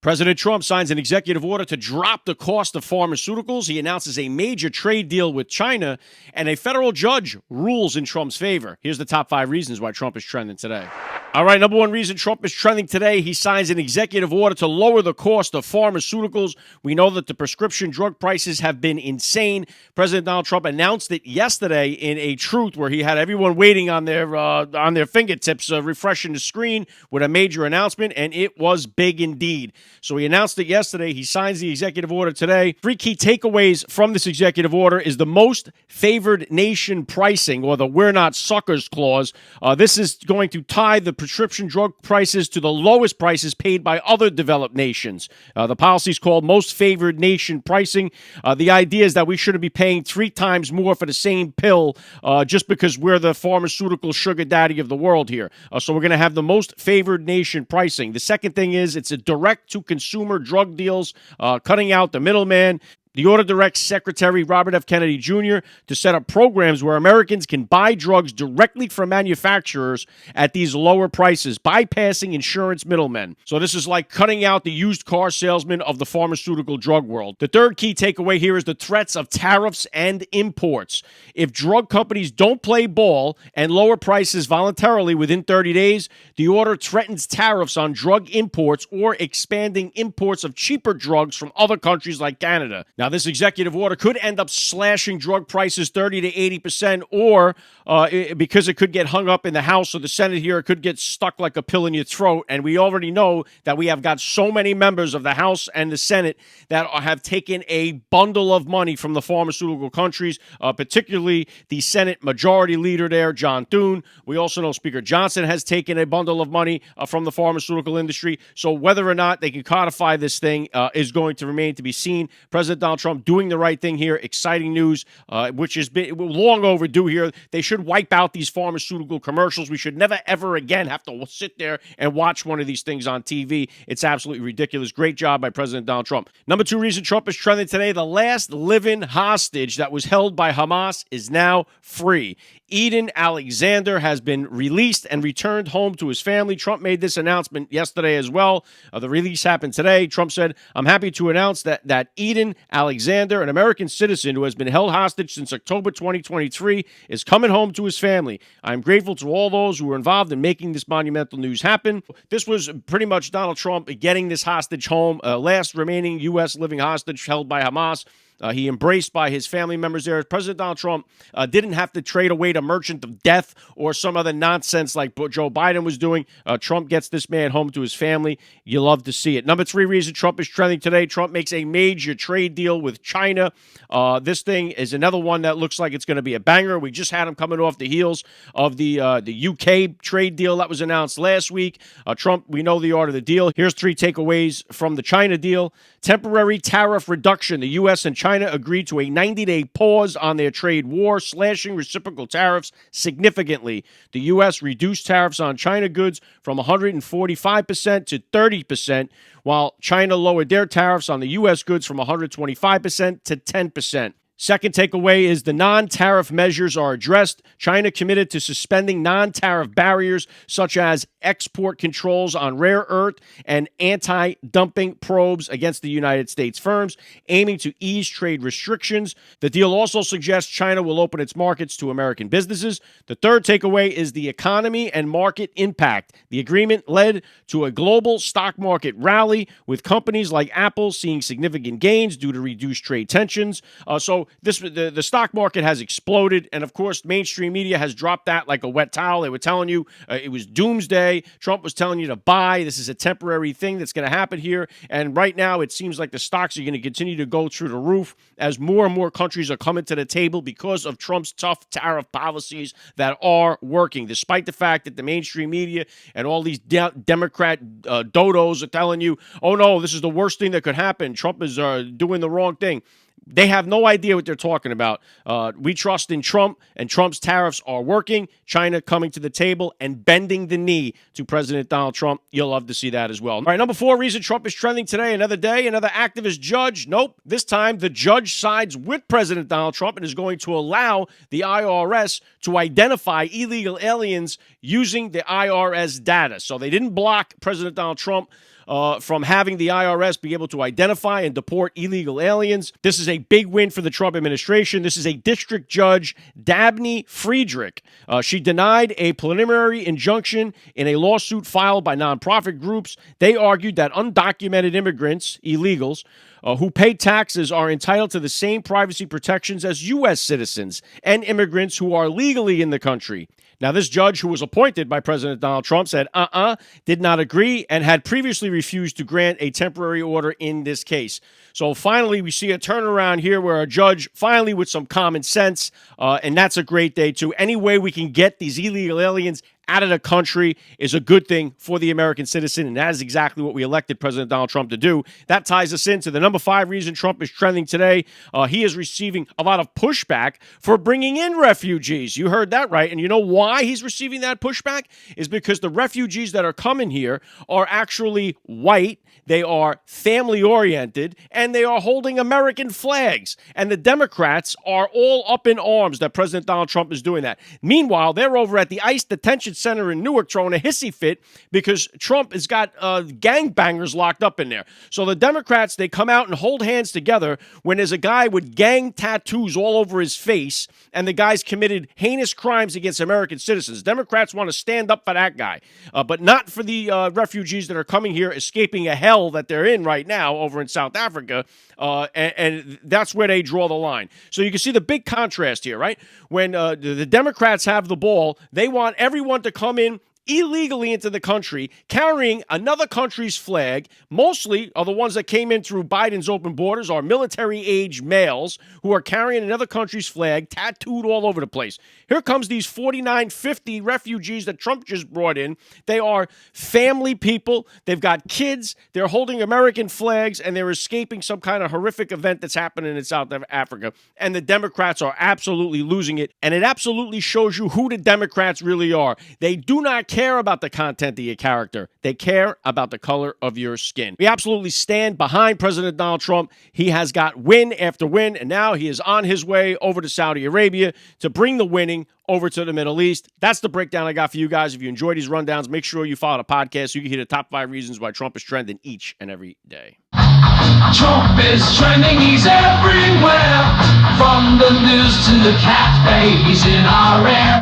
President Trump signs an executive order to drop the cost of pharmaceuticals. He announces a major trade deal with China, and a federal judge rules in Trump's favor. Here's the top 5 reasons why Trump is trending today. All right, number 1 reason Trump is trending today, he signs an executive order to lower the cost of pharmaceuticals. We know that the prescription drug prices have been insane. President Donald Trump announced it yesterday in a truth where he had everyone waiting on their fingertips, refreshing the screen with a major announcement, and it was big indeed. So he announced it yesterday. He signs the executive order today. 3 key takeaways from this executive order is the most favored nation pricing, or the we're not suckers clause. This is going to tie the prescription drug prices to the lowest prices paid by other developed nations. The policy is called most favored nation pricing. The idea is that we shouldn't be paying 3 times more for the same pill just because we're the pharmaceutical sugar daddy of the world here. So we're going to have the most favored nation pricing. The second thing is it's a direct-to-consumer drug deals, cutting out the middleman. The order directs Secretary Robert F. Kennedy Jr. to set up programs where Americans can buy drugs directly from manufacturers at these lower prices, bypassing insurance middlemen. So this is like cutting out the used car salesman of the pharmaceutical drug world. The third key takeaway here is the threats of tariffs and imports. If drug companies don't play ball and lower prices voluntarily within 30 days, the order threatens tariffs on drug imports or expanding imports of cheaper drugs from other countries like Canada. Now, this executive order could end up slashing drug prices 30 to 80%, or because it could get hung up in the House or the Senate here, it could get stuck like a pill in your throat. And we already know that we have got so many members of the House and the Senate that have taken a bundle of money from the pharmaceutical countries, particularly the Senate Majority Leader there, John Thune. We also know Speaker Johnson has taken a bundle of money from the pharmaceutical industry. So whether or not they can codify this thing is going to remain to be seen. President Donald Trump doing the right thing here. Exciting news, which has been long overdue here. They should wipe out these pharmaceutical commercials. We should never, ever again have to sit there and watch one of these things on TV. It's absolutely ridiculous. Great job by President Donald Trump. Number 2 reason Trump is trending today, the last living hostage that was held by Hamas is now free. Edan Alexander has been released and returned home to his family. Trump made this announcement yesterday as well. The release happened today. Trump said, "I'm happy to announce that Edan Alexander, an American citizen who has been held hostage since October 2023, is coming home to his family. I'm grateful to all those who were involved in making this monumental news happen." This was pretty much Donald Trump getting this hostage home, last remaining U.S. living hostage held by Hamas. He embraced by his family members there. President Donald Trump didn't have to trade away to merchant of death or some other nonsense like Joe Biden was doing. Trump gets this man home to his family. You love to see it. Number 3 reason Trump is trending today, Trump makes a major trade deal with China. This thing is another one that looks like it's going to be a banger. We just had him coming off the heels of the UK trade deal that was announced last week. Trump, we know the art of the deal. Here's 3 takeaways from the China deal. Temporary tariff reduction. The U.S. and China agreed to a 90-day pause on their trade war, slashing reciprocal tariffs significantly. The U.S. reduced tariffs on China goods from 145% to 30%, while China lowered their tariffs on the U.S. goods from 125% to 10%. Second takeaway is the non-tariff measures are addressed. China committed to suspending non-tariff barriers such as export controls on rare earth and anti-dumping probes against the United States firms, aiming to ease trade restrictions. The deal also suggests China will open its markets to American businesses. The third takeaway is the economy and market impact. The agreement led to a global stock market rally, with companies like Apple seeing significant gains due to reduced trade tensions. The stock market has exploded, and of course, mainstream media has dropped that like a wet towel. They were telling you it was doomsday. Trump was telling you to buy. This is a temporary thing that's going to happen here. And right now, it seems like the stocks are going to continue to go through the roof as more and more countries are coming to the table because of Trump's tough tariff policies that are working, despite the fact that the mainstream media and all these Democrat dodos are telling you, oh no, this is the worst thing that could happen. Trump is doing the wrong thing. They have no idea what they're talking about. We trust in Trump, and Trump's tariffs are working. China coming to the table and bending the knee to President Donald Trump. You'll love to see that as well. All right, number 4 reason Trump is trending today. Another day, another activist judge. Nope, this time the judge sides with President Donald Trump and is going to allow the IRS to identify illegal aliens using the IRS data. So they didn't block President Donald Trump from having the IRS be able to identify and deport illegal aliens. This is a big win for the Trump administration. This is a district judge, Dabney Friedrich. She denied a preliminary injunction in a lawsuit filed by nonprofit groups. They argued that undocumented immigrants, illegals, who pay taxes are entitled to the same privacy protections as U.S. citizens and immigrants who are legally in the country. Now, this judge, who was appointed by President Donald Trump, said did not agree, and had previously refused to grant a temporary order in this case. So finally, we see a turnaround here where a judge finally with some common sense, and that's a great day too. Any way we can get these illegal aliens out of the country is a good thing for the American citizen, and that is exactly what we elected President Donald Trump to do. That ties us into the number 5 reason Trump is trending today. He is receiving a lot of pushback for bringing in refugees. You heard that right, and you know why he's receiving that pushback? Is because the refugees that are coming here are actually white, they are family-oriented, and they are holding American flags. And the Democrats are all up in arms that President Donald Trump is doing that. Meanwhile, they're over at the ICE detention center in Newark throwing a hissy fit because Trump has got gangbangers locked up in there. So the Democrats, they come out and hold hands together when there's a guy with gang tattoos all over his face, and the guy's committed heinous crimes against American citizens. Democrats want to stand up for that guy, but not for the refugees that are coming here, escaping a hell that they're in right now over in South Africa, and that's where they draw the line. So you can see the big contrast here, right? When the Democrats have the ball, they want everyone to come in illegally into the country, carrying another country's flag. Mostly are the ones that came in through Biden's open borders are military-age males who are carrying another country's flag tattooed all over the place. Here comes these 4950 refugees that Trump just brought in. They are family people. They've got kids. They're holding American flags, and they're escaping some kind of horrific event that's happening in South Africa. And the Democrats are absolutely losing it, and it absolutely shows you who the Democrats really are. They do not care about the content of your character. They care about the color of your skin. We absolutely stand behind President Donald Trump. He has got win after win, and now he is on his way over to Saudi Arabia to bring the winning over to the Middle East. That's the breakdown I got for you guys. If you enjoy these rundowns, make sure you follow the podcast so you can hear the top 5 reasons why Trump is trending each and every day. Trump is trending, he's everywhere. From the news to the cat babies in our air.